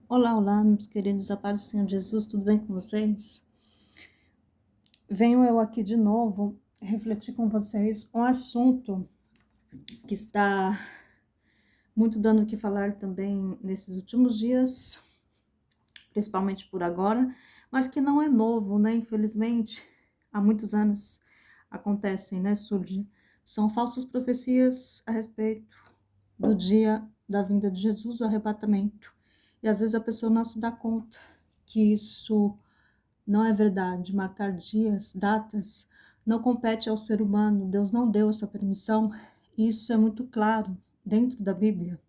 Olá, olá, meus queridos, a paz do Senhor Jesus, tudo bem com vocês? Venho eu aqui de novo refletir com vocês um assunto que está muito dando o que falar também nesses últimos dias, principalmente por agora, mas que não é novo, né? Infelizmente, há muitos anos acontecem, né? Surge. São falsas profecias a respeito do dia da vinda de Jesus, o arrebatamento. E às vezes a pessoa não se dá conta que isso não é verdade. Marcar dias, datas, não compete ao ser humano. Deus não deu essa permissão. Isso é muito claro dentro da Bíblia.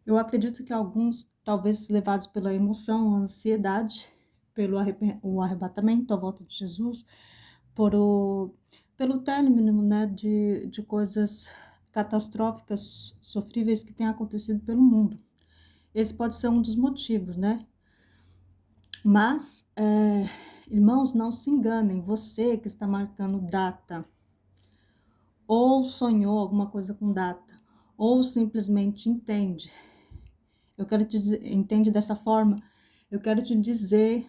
Eu acredito que alguns, talvez levados pela emoção, a ansiedade, pelo o arrebatamento, a volta de Jesus, por pelo término, né, de coisas catastróficas, sofríveis que têm acontecido pelo mundo. Esse pode ser um dos motivos, né? Mas, irmãos, não se enganem, você que está marcando data, ou sonhou alguma coisa com data, ou simplesmente entende. Eu quero te dizer, entende dessa forma, eu quero te dizer,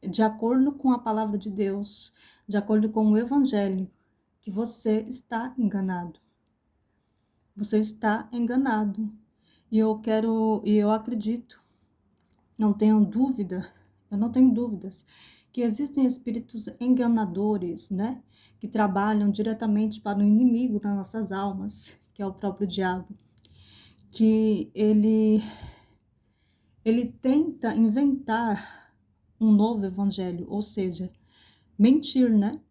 de acordo com a palavra de Deus, de acordo com o Evangelho, que você está enganado. Você está enganado. E eu acredito, não tenho dúvida, eu não tenho dúvidas, que existem espíritos enganadores, né? Que trabalham diretamente para o inimigo das nossas almas, que é o próprio diabo, que ele tenta inventar um novo evangelho, ou seja, mentir, né?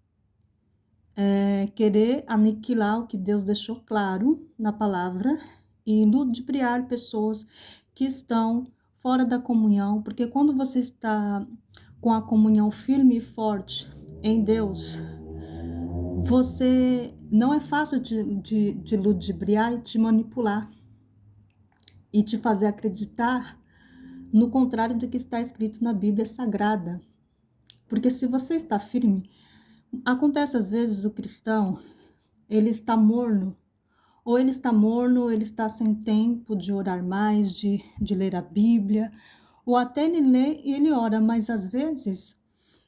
Querer aniquilar o que Deus deixou claro na palavra e ludibriar pessoas que estão fora da comunhão, porque quando você está com a comunhão firme e forte em Deus, você não é fácil de ludibriar e te manipular e te fazer acreditar no contrário do que está escrito na Bíblia Sagrada. Porque se você está firme, acontece às vezes o cristão, ele está morno, ou ele está morno, ou ele está sem tempo de orar mais, de ler a Bíblia, ou até ele lê e ele ora, mas às vezes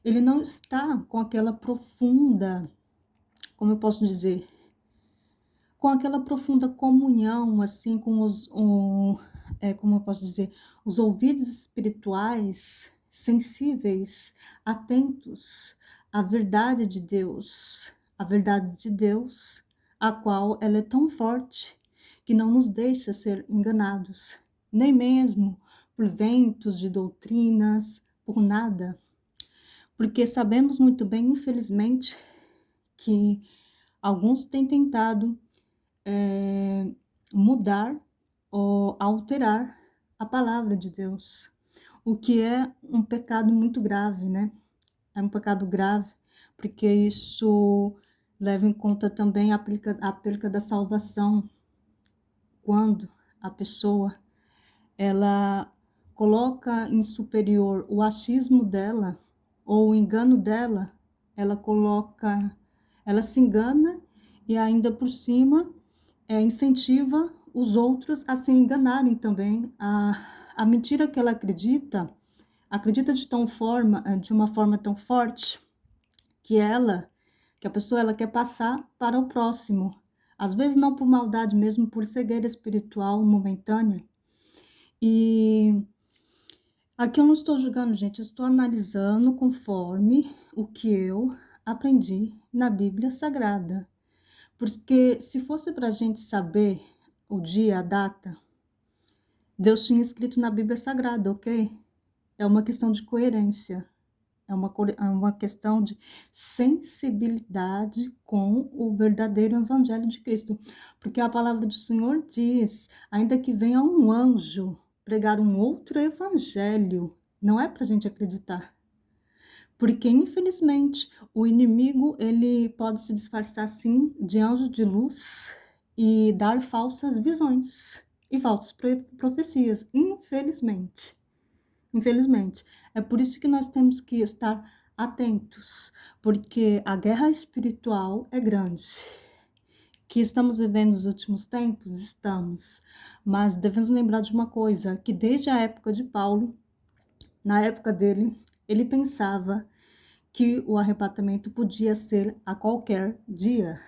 ele não está com aquela profunda, como eu posso dizer, com aquela profunda comunhão, assim, com como eu posso dizer, os ouvidos espirituais sensíveis, atentos à verdade de Deus, a verdade de Deus, a qual ela é tão forte que não nos deixa ser enganados, nem mesmo por ventos de doutrinas, por nada, porque sabemos muito bem, infelizmente, que alguns têm tentado mudar ou alterar a palavra de Deus, o que é um pecado muito grave, né? É um pecado grave, porque isso leva em conta também a perca da salvação, quando a pessoa ela coloca em superior o achismo dela ou o engano dela, ela se engana e ainda por cima incentiva os outros a se enganarem também. A mentira que ela acredita, acredita de uma forma tão forte que que a pessoa ela quer passar para o próximo. Às vezes não por maldade, mesmo por cegueira espiritual momentânea. E aqui eu não estou julgando, gente, eu estou analisando conforme o que eu aprendi na Bíblia Sagrada. Porque se fosse para a gente saber o dia, a data, Deus tinha escrito na Bíblia Sagrada, ok? É uma questão de coerência, é uma questão de sensibilidade com o verdadeiro Evangelho de Cristo. Porque a palavra do Senhor diz, ainda que venha um anjo pregar um outro evangelho, não é para a gente acreditar. Porque, infelizmente, o inimigo ele pode se disfarçar, sim, de anjo de luz e dar falsas visões e falsas profecias, infelizmente. Infelizmente. É por isso que nós temos que estar atentos, porque a guerra espiritual é grande. Que estamos vivendo os últimos tempos? Estamos. Mas devemos lembrar de uma coisa, que desde a época de Paulo, na época dele, ele pensava que o arrebatamento podia ser a qualquer dia.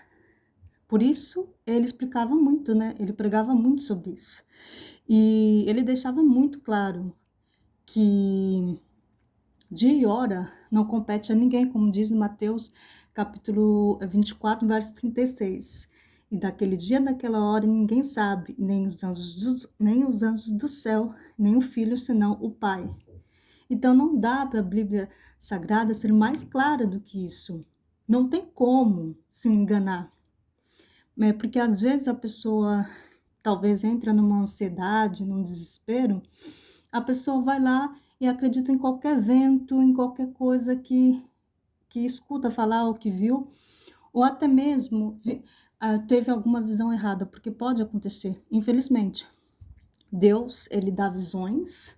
Por isso, ele explicava muito, né? Ele pregava muito sobre isso. E ele deixava muito claro que dia e hora não compete a ninguém, como diz em Mateus capítulo 24, verso 36. E daquele dia, daquela hora, ninguém sabe, nem os anjos do céu, nem o Filho, senão o Pai. Então não dá para a Bíblia Sagrada ser mais clara do que isso. Não tem como se enganar. Porque às vezes a pessoa talvez entra numa ansiedade, num desespero, a pessoa vai lá e acredita em qualquer vento, em qualquer coisa que escuta falar ou que viu, ou até mesmo teve alguma visão errada, porque pode acontecer, infelizmente. Deus, ele dá visões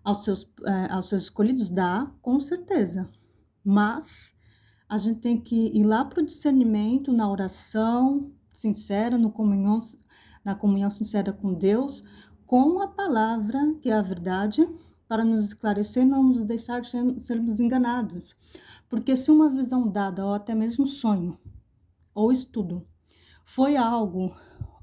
aos seus escolhidos, dá, com certeza, mas a gente tem que ir lá para o discernimento, na oração sincera, na comunhão sincera com Deus, com a palavra, que é a verdade, para nos esclarecer e não nos deixar sermos enganados. Porque se uma visão dada, ou até mesmo sonho, ou estudo, foi algo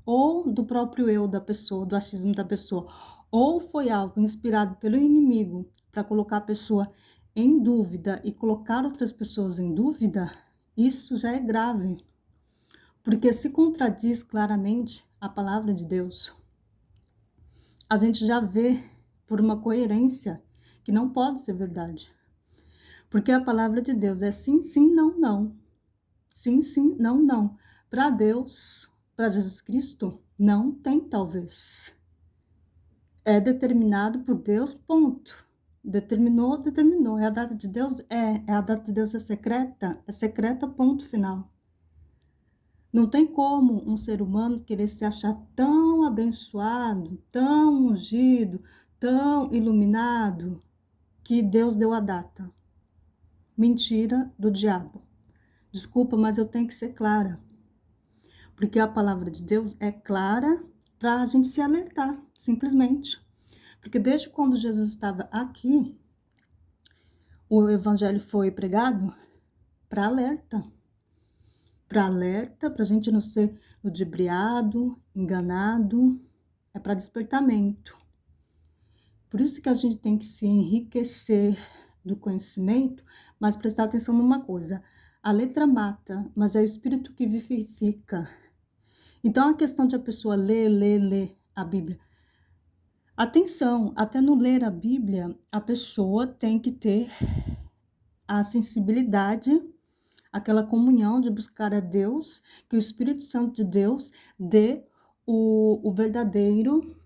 ou do próprio eu da pessoa, do achismo da pessoa, ou foi algo inspirado pelo inimigo para colocar a pessoa em dúvida e colocar outras pessoas em dúvida, isso já é grave, porque se contradiz claramente a palavra de Deus. A gente já vê por uma coerência que não pode ser verdade, porque a palavra de Deus é sim, sim, não, não. Sim, sim, não, não. Para Deus, para Jesus Cristo, não tem talvez. É determinado por Deus, ponto. Determinou, determinou. É a data de Deus? a data de Deus é secreta, ponto final. Não tem como um ser humano querer se achar tão abençoado, tão ungido, tão iluminado, que Deus deu a data. Mentira do diabo. Desculpa, mas eu tenho que ser clara. Porque a palavra de Deus é clara para a gente se alertar, simplesmente. Porque desde quando Jesus estava aqui, o evangelho foi pregado para alerta. Para alerta, para a gente não ser ludibriado, enganado, é para despertamento. Por isso que a gente tem que se enriquecer do conhecimento, mas prestar atenção numa coisa. A letra mata, mas é o espírito que vivifica. Então, a questão de a pessoa ler a Bíblia. Atenção, até no ler a Bíblia, a pessoa tem que ter a sensibilidade, aquela comunhão de buscar a Deus, que o Espírito Santo de Deus dê o verdadeiro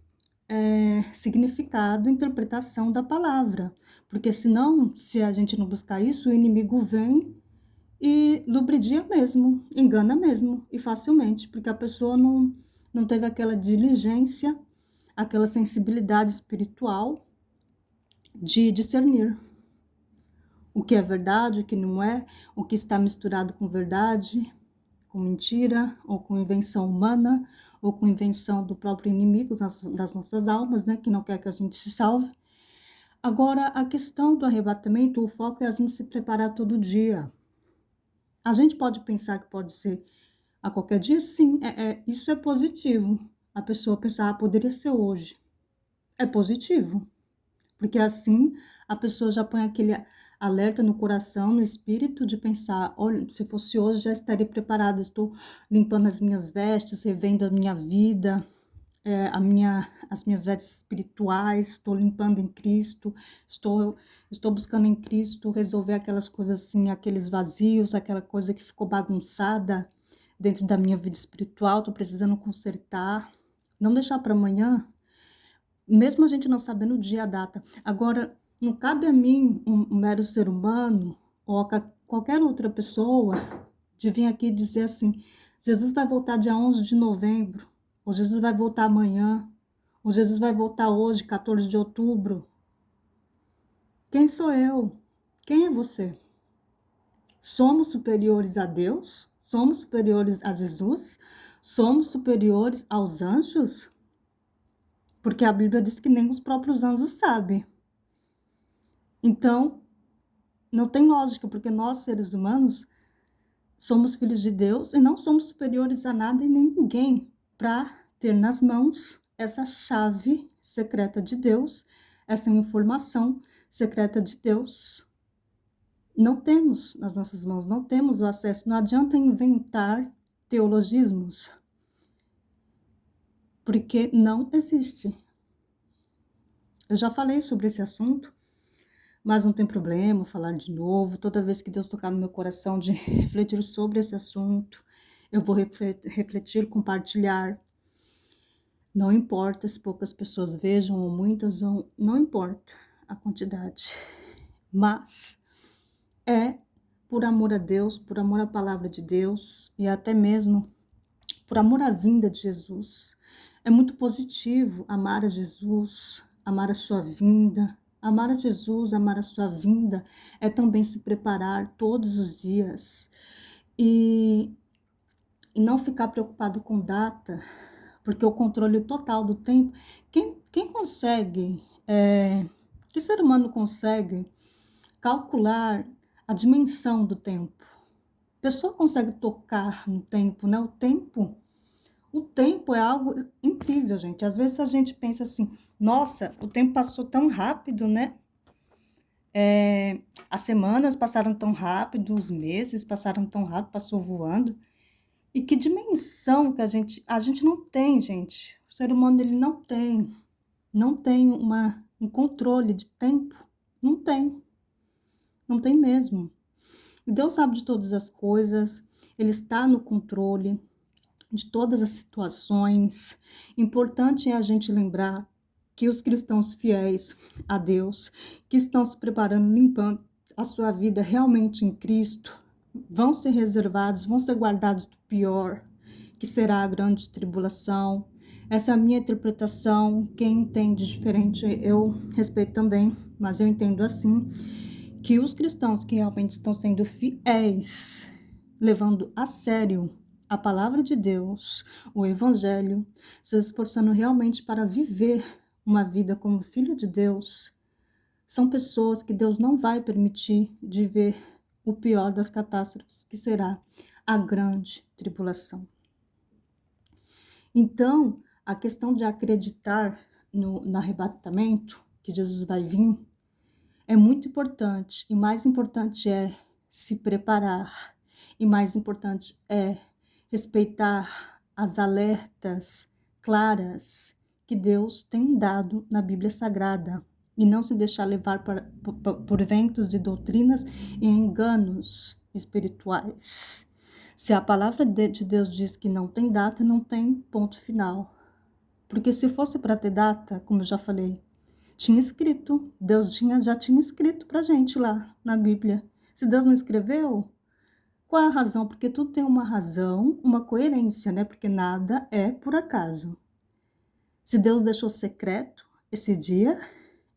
significado, interpretação da palavra. Porque senão, se a gente não buscar isso, o inimigo vem e lubridia mesmo, engana mesmo, e facilmente, porque a pessoa não teve aquela diligência, aquela sensibilidade espiritual de discernir o que é verdade, o que não é, o que está misturado com verdade, com mentira, ou com invenção humana, ou com invenção do próprio inimigo das nossas almas, né, que não quer que a gente se salve. Agora, a questão do arrebatamento, o foco é a gente se preparar todo dia. A gente pode pensar que pode ser a qualquer dia, sim, isso é positivo. A pessoa pensar, poderia ser hoje. É positivo, porque assim a pessoa já põe aquele alerta no coração, no espírito, de pensar, olha, se fosse hoje já estaria preparada, estou limpando as minhas vestes, revendo a minha vida, as minhas vestes espirituais, estou limpando em Cristo, estou buscando em Cristo resolver aquelas coisas assim, aqueles vazios, aquela coisa que ficou bagunçada dentro da minha vida espiritual, estou precisando consertar, não deixar para amanhã, mesmo a gente não sabendo o dia, a data. Agora, não cabe a mim, um mero ser humano, ou a qualquer outra pessoa, de vir aqui dizer assim, Jesus vai voltar dia 11 de novembro, ou Jesus vai voltar amanhã, ou Jesus vai voltar hoje, 14 de outubro. Quem sou eu? Quem é você? Somos superiores a Deus? Somos superiores a Jesus? Somos superiores aos anjos? Porque a Bíblia diz que nem os próprios anjos sabem. Então, não tem lógica, porque nós, seres humanos, somos filhos de Deus e não somos superiores a nada e nem ninguém para ter nas mãos essa chave secreta de Deus, essa informação secreta de Deus. Não temos nas nossas mãos, não temos o acesso. Não adianta inventar teologismos, porque não existe. Eu já falei sobre esse assunto, mas não tem problema falar de novo. Toda vez que Deus tocar no meu coração de refletir sobre esse assunto, eu vou refletir, compartilhar. Não importa se poucas pessoas vejam ou muitas, não importa a quantidade. Mas é por amor a Deus, por amor à palavra de Deus e até mesmo por amor à vinda de Jesus. É muito positivo amar a Jesus, amar a sua vinda. Amar a Jesus, amar a sua vinda é também se preparar todos os dias e não ficar preocupado com data, porque o controle total do tempo, quem consegue, que ser humano consegue calcular a dimensão do tempo? A pessoa consegue tocar no tempo, né? O tempo é algo incrível, gente. Às vezes a gente pensa assim, nossa, o tempo passou tão rápido, né? As semanas passaram tão rápido, os meses passaram tão rápido, passou voando. E que dimensão que a gente não tem, gente. O ser humano, ele não tem um controle de tempo. Não tem mesmo. E Deus sabe de todas as coisas, Ele está no controle de todas as situações. Importante é a gente lembrar que os cristãos fiéis a Deus, que estão se preparando, limpando a sua vida realmente em Cristo, vão ser reservados, vão ser guardados do pior, que será a grande tribulação. Essa é a minha interpretação. Quem entende diferente, eu respeito também, mas eu entendo assim, que os cristãos que realmente estão sendo fiéis, levando a sério a palavra de Deus, o evangelho, se esforçando realmente para viver uma vida como filho de Deus, são pessoas que Deus não vai permitir de ver o pior das catástrofes, que será a grande tribulação. Então, a questão de acreditar no arrebatamento, que Jesus vai vir, é muito importante. E mais importante é se preparar. E mais importante é respeitar as alertas claras que Deus tem dado na Bíblia Sagrada. E não se deixar levar por ventos de doutrinas e enganos espirituais. Se a palavra de Deus diz que não tem data, não tem ponto final. Porque se fosse para ter data, como eu já falei, tinha escrito. Deus já tinha escrito para a gente lá na Bíblia. Se Deus não escreveu, qual é a razão? Porque tudo tem uma razão, uma coerência, né? Porque nada é por acaso. Se Deus deixou secreto esse dia,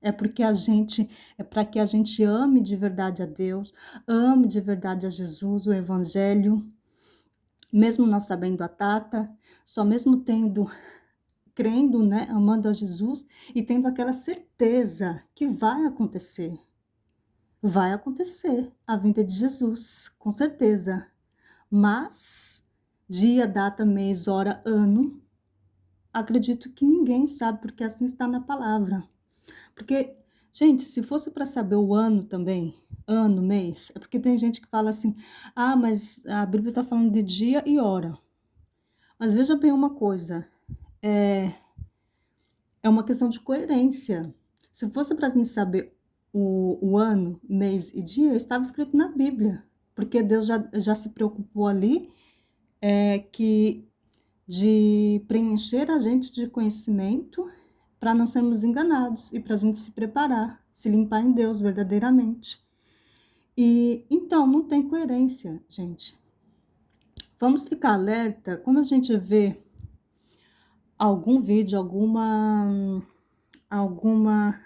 é para que a gente ame de verdade a Deus, ame de verdade a Jesus, o Evangelho, mesmo não sabendo a data, só mesmo crendo, né, amando a Jesus e tendo aquela certeza que vai acontecer. Vai acontecer a vinda de Jesus, com certeza. Mas dia, data, mês, hora, ano, acredito que ninguém sabe, porque assim está na palavra. Porque, gente, se fosse para saber o ano também, ano, mês, é porque tem gente que fala assim, mas a Bíblia está falando de dia e hora. Mas veja bem uma coisa, é uma questão de coerência. Se fosse para a gente saber o ano, mês e dia, estava escrito na Bíblia, porque Deus já se preocupou ali de preencher a gente de conhecimento para não sermos enganados e para a gente se preparar, se limpar em Deus verdadeiramente. E então não tem coerência, gente. Vamos ficar alerta quando a gente vê algum vídeo, alguma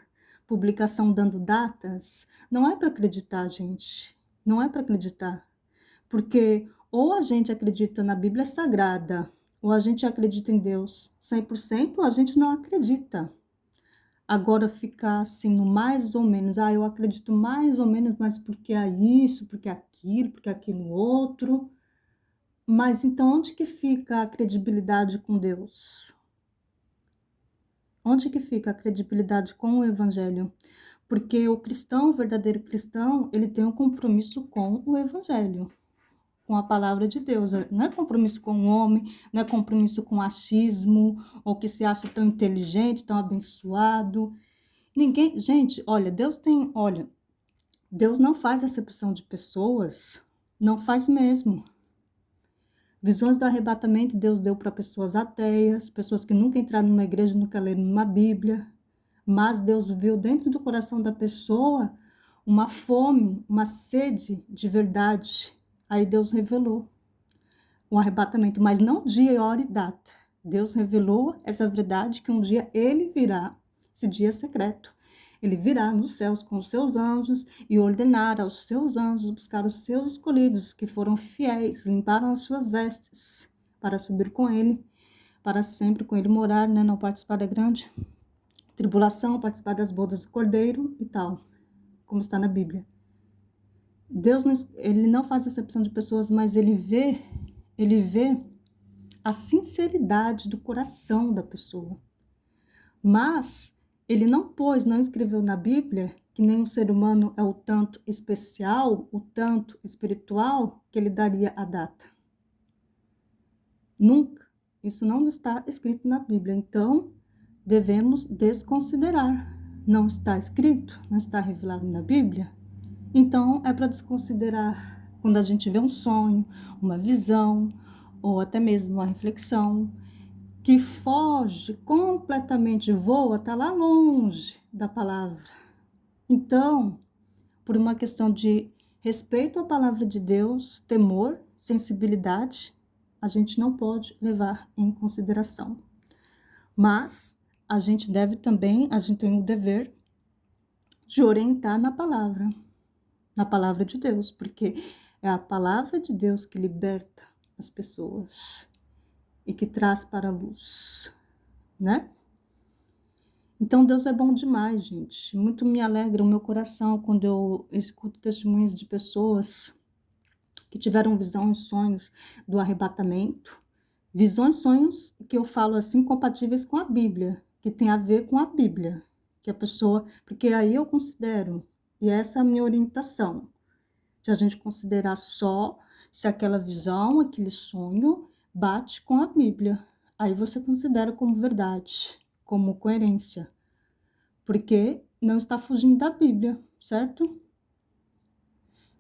publicação dando datas, não é para acreditar, gente. Não é para acreditar. Porque ou a gente acredita na Bíblia Sagrada, Ou a gente acredita em Deus 100% ou a gente não acredita. Agora ficar assim no mais ou menos, eu acredito mais ou menos, mas porque é isso, porque aquilo outro. Mas então onde que fica a credibilidade com Deus? Onde que fica a credibilidade com o Evangelho? Porque o cristão, o verdadeiro cristão, ele tem um compromisso com o Evangelho, com a palavra de Deus. Não é compromisso com o homem, não é compromisso com achismo, ou que se acha tão inteligente, tão abençoado. Ninguém, gente, olha, Deus não faz acepção de pessoas, não faz mesmo. Visões do arrebatamento Deus deu para pessoas ateias, pessoas que nunca entraram numa igreja, nunca leram uma Bíblia, mas Deus viu dentro do coração da pessoa uma fome, uma sede de verdade. Aí Deus revelou o arrebatamento, mas não dia, hora e data. Deus revelou essa verdade que um dia ele virá, esse dia secreto. Ele virá nos céus com os seus anjos e ordenar aos seus anjos buscar os seus escolhidos, que foram fiéis, limparam as suas vestes, para subir com ele, para sempre com ele morar, né? Não participar da grande tribulação, participar das bodas do Cordeiro e tal, como está na Bíblia. Deus, ele não faz acepção de pessoas, mas ele vê a sinceridade do coração da pessoa. Mas ele não escreveu na Bíblia que nenhum ser humano é o tanto especial, o tanto espiritual, que ele daria a data. Nunca. Isso não está escrito na Bíblia. Então, devemos desconsiderar. Não está escrito, não está revelado na Bíblia. Então, é para desconsiderar quando a gente vê um sonho, uma visão, ou até mesmo uma reflexão, que foge completamente, voa, está lá longe da palavra. Então, por uma questão de respeito à palavra de Deus, temor, sensibilidade, a gente não pode levar em consideração. Mas a gente tem o dever de orientar na palavra de Deus, porque é a palavra de Deus que liberta as pessoas e que traz para a luz, né? Então, Deus é bom demais, gente. Muito me alegra o meu coração quando eu escuto testemunhos de pessoas que tiveram visões, sonhos do arrebatamento. Visões, sonhos que eu falo assim, compatíveis com a Bíblia, que tem a ver com a Bíblia. Que a pessoa, porque aí eu considero, e essa é a minha orientação, de a gente considerar só se aquela visão, aquele sonho, bate com a Bíblia. Aí você considera como verdade, como coerência, porque não está fugindo da Bíblia, certo?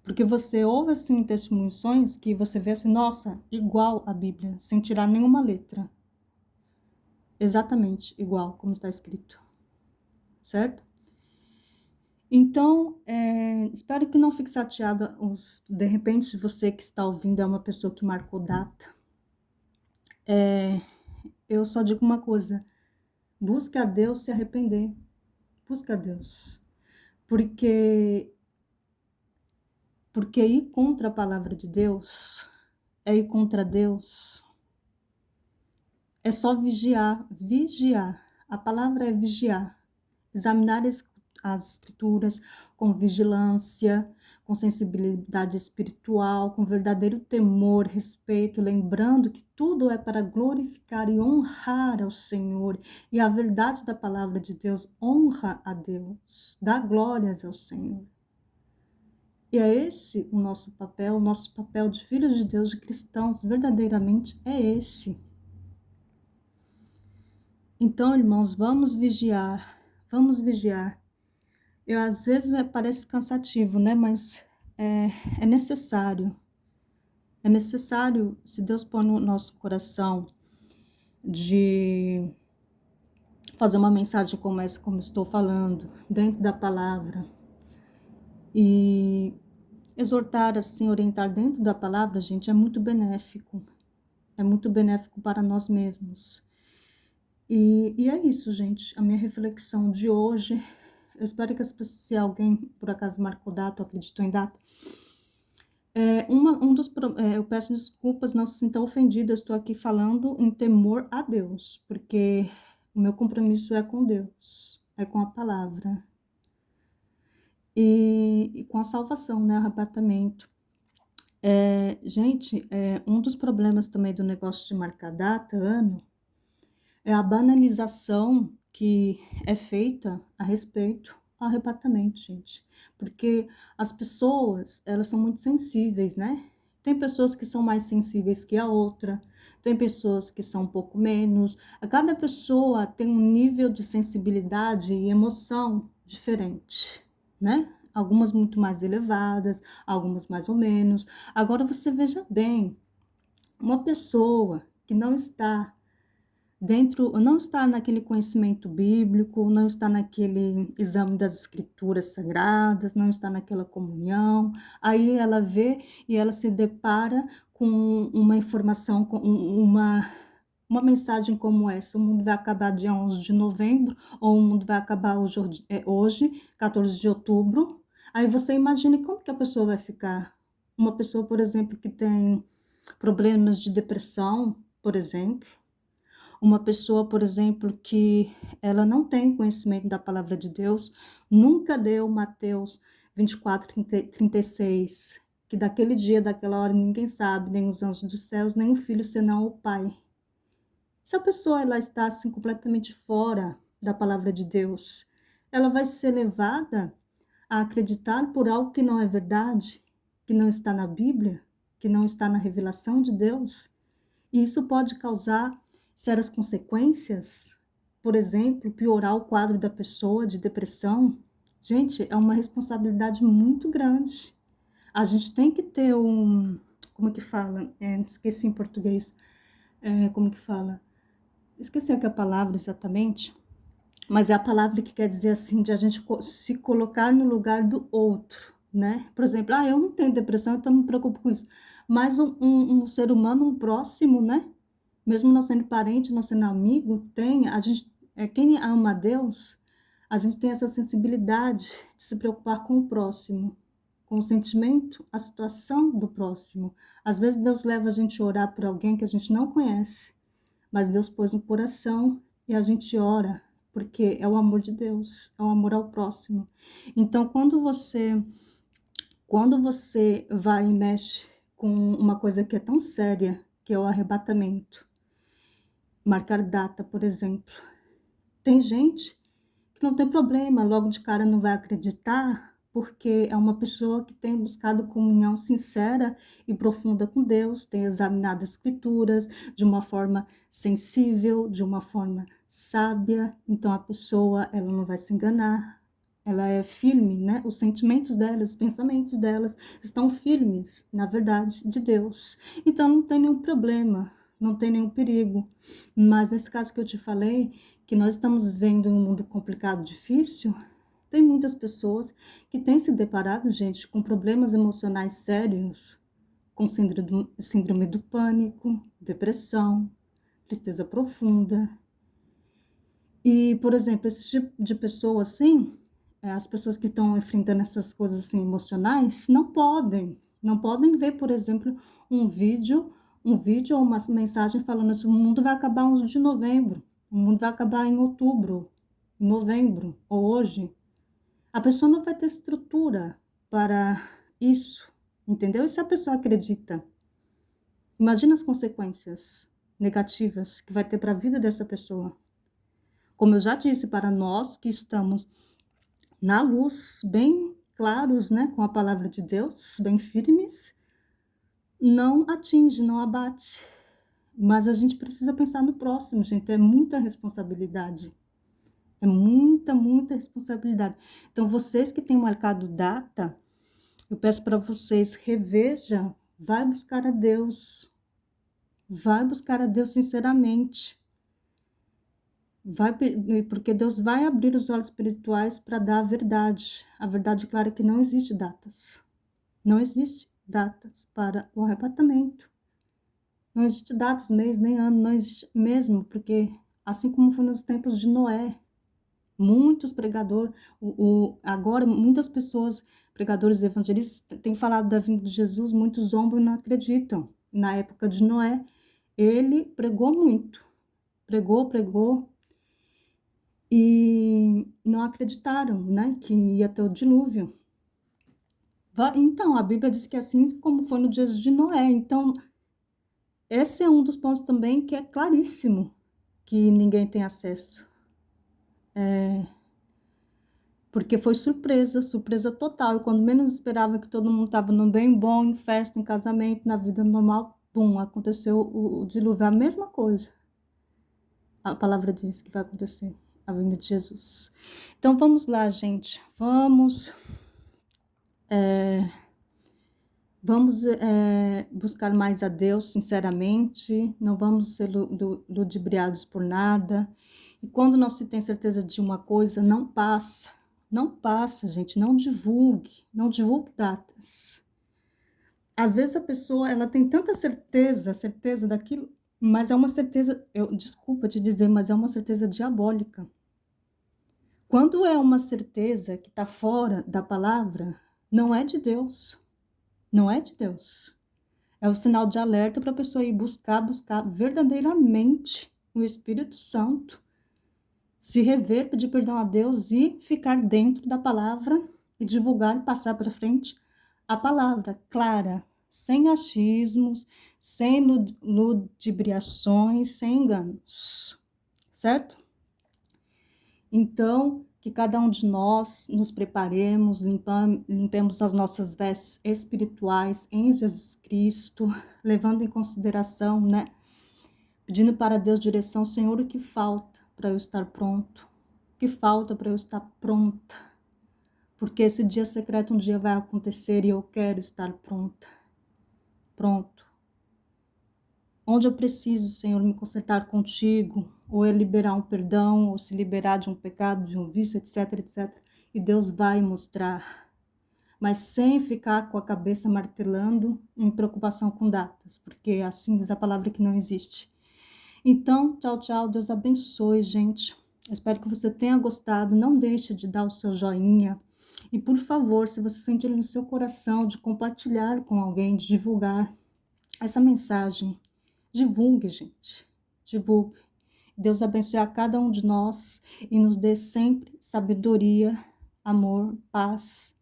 Porque você ouve assim testemunhos, sonhos que você vê assim, nossa, igual a Bíblia, sem tirar nenhuma letra. Exatamente igual como está escrito, certo? Então, espero que não fique chateada, de repente, se você que está ouvindo é uma pessoa que marcou data. Eu só digo uma coisa, busque a Deus se arrepender, busque a Deus, porque ir contra a palavra de Deus é ir contra Deus, é só vigiar, a palavra é vigiar, examinar as escrituras com vigilância, com sensibilidade espiritual, com verdadeiro temor, respeito, lembrando que tudo é para glorificar e honrar ao Senhor. E a verdade da palavra de Deus honra a Deus, dá glórias ao Senhor. E é esse o nosso papel de filhos de Deus, de cristãos, verdadeiramente é esse. Então, irmãos, vamos vigiar, vamos vigiar. Às vezes parece cansativo, né? Mas é necessário. É necessário, se Deus põe no nosso coração de fazer uma mensagem como essa, como estou falando, dentro da palavra, e exortar, assim, orientar dentro da palavra, gente, é muito benéfico. É muito benéfico para nós mesmos. E é isso, gente, a minha reflexão de hoje. Eu espero que se alguém, por acaso, marcou data ou acreditou em data, Eu peço desculpas, não se sinta ofendido, eu estou aqui falando em temor a Deus, porque o meu compromisso é com Deus, é com a palavra e com a salvação, né, arrebatamento. Gente, um dos problemas também do negócio de marcar data, ano, é a banalização que é feita a respeito ao arrebatamento, gente. Porque as pessoas, elas são muito sensíveis, né? Tem pessoas que são mais sensíveis que a outra, tem pessoas que são um pouco menos. A cada pessoa tem um nível de sensibilidade e emoção diferente, né? Algumas muito mais elevadas, algumas mais ou menos. Agora você veja bem, uma pessoa que não está naquele conhecimento bíblico, não está naquele exame das escrituras sagradas, não está naquela comunhão. Aí ela vê e ela se depara com uma informação, com uma mensagem como essa: o mundo vai acabar dia 11 de novembro, ou o mundo vai acabar hoje 14 de outubro. Aí você imagine como que a pessoa vai ficar. Uma pessoa, por exemplo, que tem problemas de depressão, por exemplo, uma pessoa, por exemplo, que ela não tem conhecimento da palavra de Deus, nunca leu Mateus 24, 36, que daquele dia, daquela hora, ninguém sabe, nem os anjos dos céus, nem o filho, senão o Pai. Se a pessoa ela está assim completamente fora da palavra de Deus, ela vai ser levada a acreditar por algo que não é verdade, que não está na Bíblia, que não está na revelação de Deus. E isso pode causar sérias consequências, por exemplo, piorar o quadro da pessoa de depressão. Gente, é uma responsabilidade muito grande. A gente tem que ter como que fala? Esqueci em português. Como que fala? Esqueci aqui a palavra exatamente, mas é a palavra que quer dizer assim, de a gente se colocar no lugar do outro, né? Por exemplo, eu não tenho depressão, então não me preocupo com isso. Mas um ser humano, um próximo, né? Mesmo não sendo parente, não sendo amigo, quem ama a Deus, a gente tem essa sensibilidade de se preocupar com o próximo, com o sentimento, a situação do próximo. Às vezes Deus leva a gente a orar por alguém que a gente não conhece, mas Deus pôs no coração e a gente ora, porque é o amor de Deus, é o amor ao próximo. Então, quando você vai e mexe com uma coisa que é tão séria, que é o arrebatamento, marcar data, por exemplo, tem gente que não tem problema, logo de cara não vai acreditar, porque é uma pessoa que tem buscado comunhão sincera e profunda com Deus, tem examinado as escrituras de uma forma sensível, de uma forma sábia. Então a pessoa, ela não vai se enganar. Ela é firme, né? Os sentimentos dela, os pensamentos delas estão firmes na verdade de Deus. Então não tem nenhum problema, não tem nenhum perigo. Mas nesse caso que eu te falei, que nós estamos vendo um mundo complicado, difícil, tem muitas pessoas que têm se deparado, gente, com problemas emocionais sérios, com síndrome do pânico, depressão, tristeza profunda. E, por exemplo, esse tipo de pessoa assim, as pessoas que estão enfrentando essas coisas assim emocionais, não podem ver, por exemplo, um vídeo ou uma mensagem falando assim: o mundo vai acabar 11 de novembro, o mundo vai acabar em outubro, em novembro, ou hoje. A pessoa não vai ter estrutura para isso, entendeu? E se a pessoa acredita, imagina as consequências negativas que vai ter para a vida dessa pessoa. Como eu já disse, para nós que estamos na luz, bem claros, né, com a palavra de Deus, bem firmes, não atinge, não abate. Mas a gente precisa pensar no próximo, gente, é muita responsabilidade. É muita, muita responsabilidade. Então, vocês que têm marcado data, eu peço para vocês, reveja, vai buscar a Deus sinceramente. Porque Deus vai abrir os olhos espirituais para dar a verdade clara, que não existe datas. Não existe datas para o arrebatamento. Não existe datas, mês, nem ano, não existe mesmo, porque assim como foi nos tempos de Noé, Muitos pregadores, agora muitas pessoas, pregadores evangelistas, têm falado da vinda de Jesus, muitos zombam e não acreditam. Na época de Noé, ele pregou muito, pregou, e não acreditaram, né, que ia ter o dilúvio. Então, a Bíblia diz que assim como foi no dia de Noé. Então, esse é um dos pontos também que é claríssimo, que ninguém tem acesso. Porque foi surpresa total. E quando menos esperava, que todo mundo estava no bem bom, em festa, em casamento, na vida normal, pum, aconteceu o dilúvio. A mesma coisa. A palavra diz que vai acontecer, a vinda de Jesus. Então vamos lá, gente. Vamos buscar mais a Deus, sinceramente. Não vamos ser ludibriados por nada. E quando não se tem certeza de uma coisa, não passa. Não passa, gente. Não divulgue datas. Às vezes a pessoa, ela tem tanta certeza daquilo, mas é uma certeza, desculpa te dizer, mas é uma certeza diabólica. Quando é uma certeza que está fora da palavra, não é de Deus. Não é de Deus. É o sinal de alerta para a pessoa ir buscar verdadeiramente o Espírito Santo, se rever, pedir perdão a Deus e ficar dentro da palavra e divulgar, passar para frente a palavra clara, sem achismos, sem ludibriações, sem enganos, certo? Então, que cada um de nós nos preparemos, limpemos as nossas vestes espirituais em Jesus Cristo, levando em consideração, né? Pedindo para Deus direção, Senhor, o que falta para eu estar pronto? O que falta para eu estar pronta? Porque esse dia secreto um dia vai acontecer e eu quero estar pronta. Pronto. Onde eu preciso, Senhor, me consertar contigo, ou é liberar um perdão, ou se liberar de um pecado, de um vício, etc, etc. E Deus vai mostrar, mas sem ficar com a cabeça martelando em preocupação com datas, porque assim diz a palavra que não existe. Então, tchau, tchau, Deus abençoe, gente. Eu espero que você tenha gostado, não deixe de dar o seu joinha. E, por favor, se você sentir no seu coração de compartilhar com alguém, de divulgar essa mensagem, divulgue, gente, divulgue. Deus abençoe a cada um de nós e nos dê sempre sabedoria, amor, paz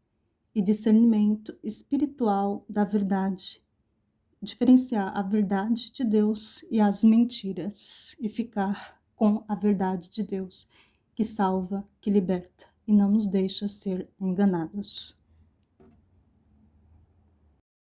e discernimento espiritual da verdade. Diferenciar a verdade de Deus e as mentiras e ficar com a verdade de Deus, que salva, que liberta e não nos deixa ser enganados.